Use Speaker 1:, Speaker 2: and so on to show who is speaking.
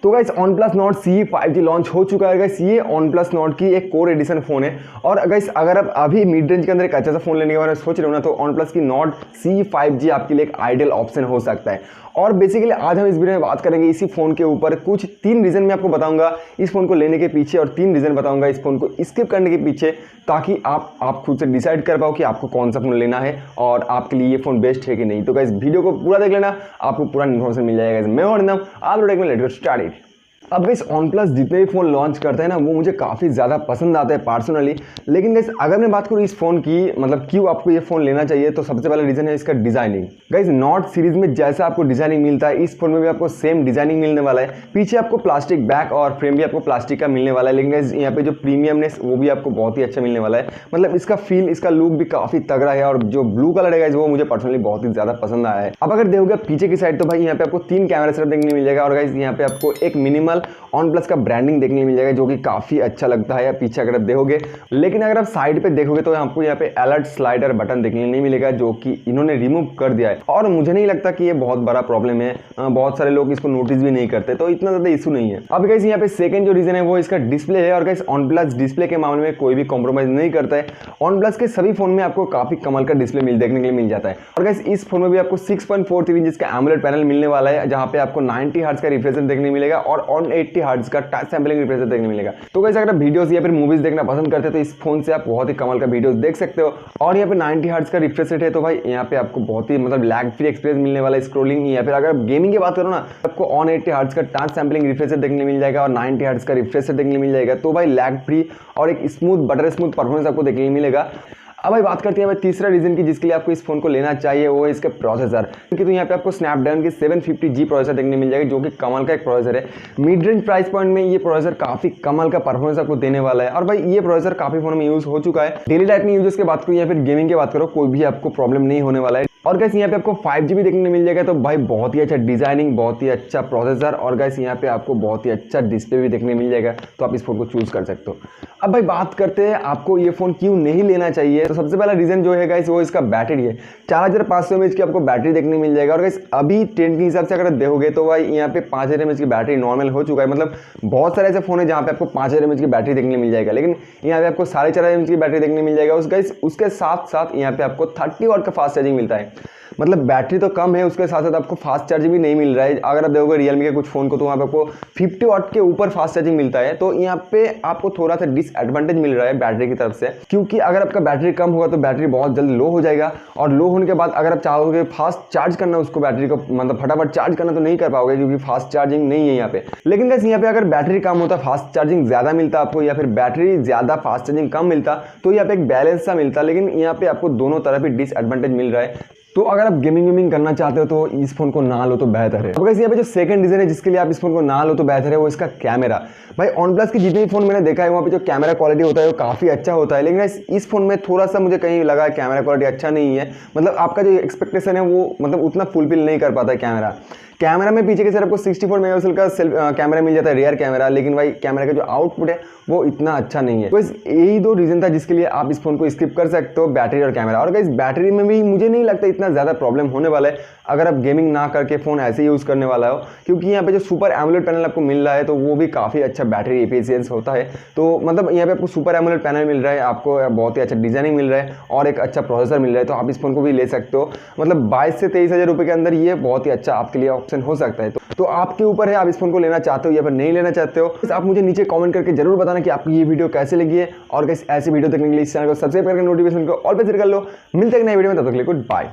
Speaker 1: तो guys OnePlus Nord CE 5G launch हो चुका है गाइस। ये OnePlus Nord की एक कोर एडिशन फ़ोन है। और गाइस अगर आप अभी मिड रेंज के अंदर एक अच्छा सा फ़ोन लेने के बारे में सोच रहे हो ना, तो OnePlus की Nord CE 5G आपके लिए एक आइडियल ऑप्शन हो सकता है। और बेसिकली आज हम इस वीडियो में बात करेंगे इसी फ़ोन के ऊपर। कुछ 3 रीज़न मैं आपको बताऊंगा इस फ़ोन को लेने के पीछे, और 3 रीज़न बताऊंगा इस फ़ोन को स्किप करने के पीछे, ताकि आप खुद से डिसाइड कर पाओ कि आपको कौन सा फ़ोन लेना है और आपके लिए ये फ़ोन बेस्ट है कि नहीं। तो गाइस वीडियो को पूरा देख लेना, आपको पूरा इन्फॉर्मेशन मिल जाएगा। मैं और नाम आप लोग लेट गेट स्टार्टेड। अब गाइस OnePlus जितने भी फ़ोन लॉन्च करते हैं ना, वो मुझे काफ़ी ज़्यादा पसंद आता है पर्सनली। लेकिन गाइस अगर मैं बात करूँ इस फ़ोन की, मतलब क्यों आपको ये फ़ोन लेना चाहिए, तो सबसे पहला रीज़न है इसका डिज़ाइनिंग। गाइस नॉट सीरीज़ में जैसा आपको डिज़ाइनिंग मिलता है, इस फ़ोन में भी आपको सेम डिज़ाइनिंग मिलने वाला है। पीछे आपको प्लास्टिक बैक और फ्रेम भी आपको प्लास्टिक का मिलने वाला है। लेकिन गाइस यहाँ पे जो प्रीमियमनेस वो भी आपको बहुत ही अच्छा मिलने वाला है। मतलब इसका फील, इसका लुक भी काफ़ी तगड़ा है। और जो ब्लू कलर है गाइस, वो मुझे पर्सनली बहुत ही ज़्यादा पसंद आया है। अब अगर देखोगे पीछे की साइड, तो भाई यहाँ पे आपको 3 कैमरा सेटअप देखने मिल जाएगा। और गाइस यहाँ पे आपको एक मिनिमल OnePlus का ब्रांडिंग देखने मिल जाएगा, जो कि काफ़ी अच्छा लगता है पीछे अगर आप देखोगे। लेकिन अगर आप साइड पे देखोगे तो आपको यहाँ पे अलर्ट स्लाइडर बटन देखने नहीं मिलेगा, जो कि इन्होंने रिमूव कर दिया है। और मुझे नहीं लगता कि ये बहुत बड़ा प्रॉब्लम है, बहुत सारे लोग इसको नोटिस भी नहीं करते, तो इतना ज़्यादा इशू नहीं है। अब गाइस यहाँ पे सेकंड जो रीज़न है वो इसका डिस्प्ले है। और गाइस OnePlus डिस्प्ले के मामले में कोई भी कॉम्प्रोमाइज़ नहीं करता है। OnePlus के सभी फोन में आपको काफ़ी कमाल का डिस्प्ले देखने के लिए मिल जाता है। और गाइस इस फोन में भी आपको 6.43 इंच का एमोलेड पैनल मिलने वाला है, जहाँ पे आपको 90 हर्ट्ज का रिफ्रेश रेट देखने मिलेगा और 180 हर्ट्ज का टच सैंपलिंग रिफ्रेश रेट देखने मिलेगा। तो गाइस अगर आप वीडियोस या फिर मूवीज देखना पसंद करते हैं, तो इस फोन से आप बहुत ही कमाल का वीडियोस देख सकते हो। और यहाँ पे 90 हर्ट्ज का रिफ्रेश रेट है, तो भाई यहाँ पे आपको बहुत ही मतलब लैग फ्री एक्सपीरियंस मिलने वाला है स्क्रोलिंग। या फिर अगर आप गेमिंग की बात करो ना, आपको 180 हर्ट्ज का टच सैंपलिंग रिफ्रेश रेट देखने मिल जाएगा और 90 हर्ट्ज का रिफ्रेश रेट देखने मिल जाएगा। तो भाई लैग फ्री और एक स्मूथ बटर स्मूथ परफॉर्मेंस आपको देखने मिलेगा। अब भाई बात करते हैं भाई तीसरा रीजन की जिसके लिए आपको इस फोन को लेना चाहिए, वो है इसका प्रोसेसर। क्योंकि तो यहाँ पे आपको स्नैपड्रैगन की 750G प्रोसेसर देखने मिल जाएगा, जो कि कमाल का एक प्रोसेसर है। मिड रेंज प्राइस पॉइंट में ये प्रोसेसर काफी कमाल का परफॉर्मेंस आपको देने वाला है। और भाई ये प्रोसेसर काफी फोन में यूज हो चुका है। डेली लाइफ में यूजर्स की बात करो या फिर गेमिंग की बात करो, कोई भी आपको प्रॉब्लम नहीं होने वाला है। और गाइस यहाँ पे आपको 5G भी देखने मिल जाएगा। तो भाई बहुत ही अच्छा डिजाइनिंग, बहुत ही अच्छा प्रोसेसर, और गाइस यहाँ पे आपको बहुत ही अच्छा डिस्प्ले भी देखने मिल जाएगा। तो आप इस फोन को चूज कर सकते हो। अब भाई बात करते हैं आपको ये फोन क्यों नहीं लेना चाहिए। तो सबसे पहला रीजन जो है गाइस, वो इसका बैटरी है। 4500 mAh की आपको बैटरी देखने मिल जाएगा। और गाइस अभी ट्रेंड के हिसाब से अगर देखोगे, तो भाई यहाँ पे 5000 mAh की बैटरी नॉर्मल हो चुका है। मतलब बहुत सारे ऐसे फोन है जहाँ पे आपको 5000 mAh की बैटरी देखने मिल जाएगा, लेकिन यहाँ पे आपको 4500 mAh की बैटरी देखने मिल जाएगा। उसके साथ साथ यहाँ पे आपको 30 वाट का फास्ट चार्जिंग मिलता है। मतलब बैटरी तो कम है, उसके साथ साथ आपको फास्ट चार्जिंग भी नहीं मिल रहा है। अगर आप देखोगे रियलमी के कुछ फोन को, तो वहाँ पे आपको 50 वाट के ऊपर फास्ट चार्जिंग मिलता है। तो यहाँ पे आपको थोड़ा सा डिसएडवांटेज मिल रहा है बैटरी की तरफ से, क्योंकि अगर आपका बैटरी कम होगा तो बैटरी बहुत जल्द लो हो जाएगा। और लो होने के बाद अगर आप चाहोगे फास्ट चार्ज करना उसको, बैटरी को मतलब फटाफट चार्ज करना, तो नहीं कर पाओगे, क्योंकि फास्ट चार्जिंग नहीं है यहाँ पे। लेकिन गाइस यहाँ पे अगर बैटरी कम होता, फास्ट चार्जिंग ज्यादा मिलता आपको, या फिर बैटरी ज्यादा फास्ट चार्जिंग कम मिलता, तो यहाँ पे एक बैलेंस सा मिलता। लेकिन यहाँ पे आपको दोनों तरफ ही डिसएडवांटेज मिल रहा है। तो अगर आप गेमिंग करना चाहते हो, तो इस फोन को ना लो तो बेहतर है। अब गाइस यहाँ पे जो सेकंड रीजन है जिसके लिए आप इस फोन को ना लो तो बेहतर है, वो इसका कैमरा। भाई OnePlus की जितने भी फोन मैंने देखा है, वहाँ पे जो कैमरा क्वालिटी होता है वो काफ़ी अच्छा होता है। लेकिन इस फोन में थोड़ा सा मुझे कहीं लगा कैमरा क्वालिटी अच्छा नहीं है। मतलब आपका जो एक्सपेक्टेशन है वो मतलब उतना फुलफिल नहीं कर पाता है। कैमरा में पीछे के सिर्फ आपको 64 मेगापिक्सल का कैमरा मिल जाता है, रियर कैमरा। लेकिन भाई कैमरा का जो आउटपुट है वो इतना अच्छा नहीं है। तो यही 2 रीजन था जिसके लिए आप इस फोन को स्किप कर सकते हो, बैटरी और कैमरा। और गाइस बैटरी में भी मुझे नहीं लगता इतना ज़्यादा प्रॉब्लम होने वाला है, अगर आप गेमिंग ना करके फ़ोन ऐसे यूज़ करने वाला हो। क्योंकि यहाँ पे जो सुपर एमोलेड पैनल आपको मिल रहा है, तो वो भी काफ़ी अच्छा बैटरी एफिशिएंस होता है। तो मतलब यहाँ पे आपको सुपर एमोलेड पैनल मिल रहा है, आपको बहुत ही अच्छा डिजाइनिंग मिल रहा है और एक अच्छा प्रोसेसर मिल रहा है। तो आप इस फोन को भी ले सकते हो। मतलब 22 से 23 हज़ार रुपये के अंदर ये बहुत ही अच्छा आपके लिए ऑप्शन हो सकता है। तो आपके ऊपर है, आप इस फोन को लेना चाहते हो या फिर नहीं लेना चाहते हो। आप मुझे नीचे कमेंट करके जरूर बताना कि आपको ये वीडियो कैसे लगी है। और कैसे ऐसे वीडियो देखने के लिए इस चैनल को सब्सक्राइब करके नोटिफिकेशन को ऑल पे सेट कर लो। मिलते हैं नए वीडियो में, तब तक के लिए गुड बाय।